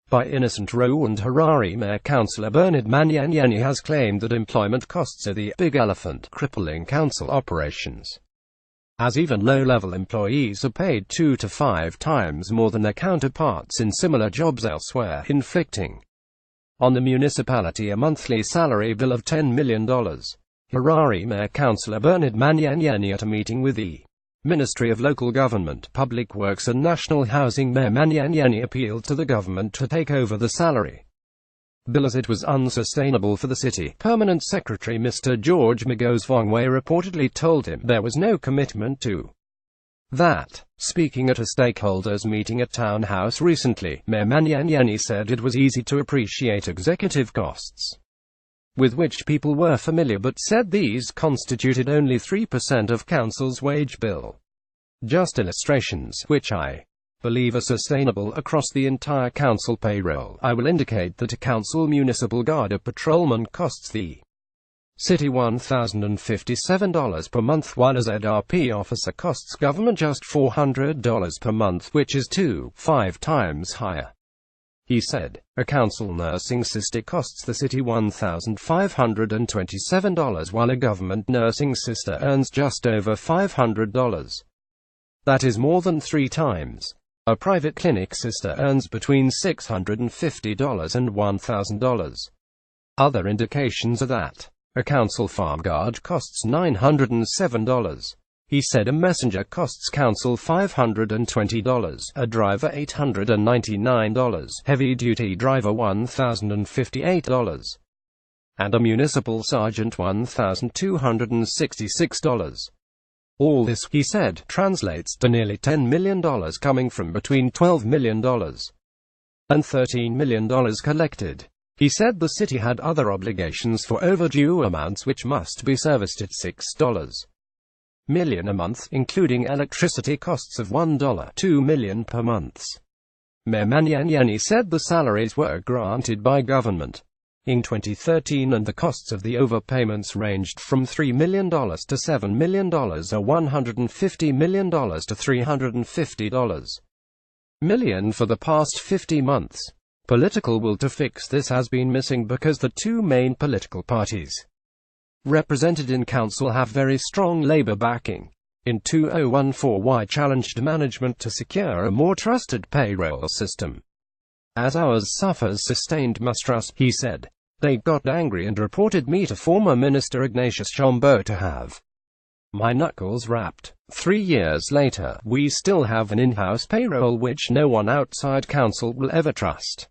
by Innocent Rowe and Harare Mayor Councillor Bernard Manyanyanyi has claimed that employment costs are the big elephant crippling council operations, as even low-level employees are paid 2 to 5 times more than their counterparts in similar jobs elsewhere, inflicting on the municipality a monthly salary bill of $10 million. Harare Mayor Councillor Bernard Manyanyanyi at a meeting with the Ministry of Local Government, Public Works and National Housing. Mayor Manyanyanyi appealed to the government to take over the salary bill as it was unsustainable for the city. Permanent Secretary Mr. George Migozvongwe reportedly told him there was no commitment to that. Speaking at a stakeholders meeting at Town House recently, Mayor Manyanyanyi said it was easy to appreciate executive costs, with which people were familiar, but said these constituted only 3% of council's wage bill. Just illustrations, which I believe are sustainable across the entire council payroll. I will indicate that a council municipal guard or patrolman costs the city $1,057 per month, while a ZRP officer costs government just $400 per month, which is 5 times higher. He said, a council nursing sister costs the city $1,527, while a government nursing sister earns just over $500. That is more than 3 times. A private clinic sister earns between $650 and $1,000. Other indications are that a council farm guard costs $907. He said a messenger costs council $520, a driver $899, heavy-duty driver $1,058, and a municipal sergeant $1,266. All this, he said, translates to nearly $10 million coming from between $12 million and $13 million collected. He said the city had other obligations for overdue amounts which must be serviced at $6 million a month, including electricity costs of $2 million per month. Mayor Manyanyanyi said the salaries were granted by government in 2013 and the costs of the overpayments ranged from $3 million to $7 million or $150 million to $350 million for the past 50 months. Political will to fix this has been missing because the two main political parties represented in council have very strong labor backing. In 2014, challenged management to secure a more trusted payroll system, as ours suffers sustained mistrust. He said, they got angry and reported me to former Minister Ignatius Chombo to have my knuckles rapped. 3 years later, we still have an in-house payroll which no one outside council will ever trust.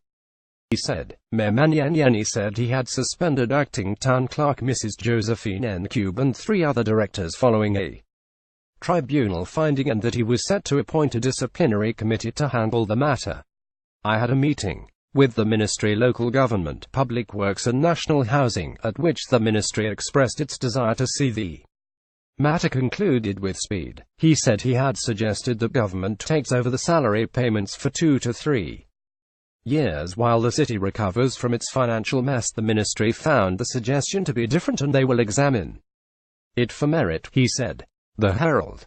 He said. Mayor Manyanyanyi said he had suspended acting town clerk Mrs. Josephine Ncube and 3 other directors following a tribunal finding, and that he was set to appoint a disciplinary committee to handle the matter. I had a meeting with the Ministry Local Government, Public Works and National Housing, at which the ministry expressed its desire to see the matter concluded with speed. He said he had suggested that government takes over the salary payments for 2 to 3 years while the city recovers from its financial mess. The ministry found the suggestion to be different and they will examine it for merit, he said. The Herald.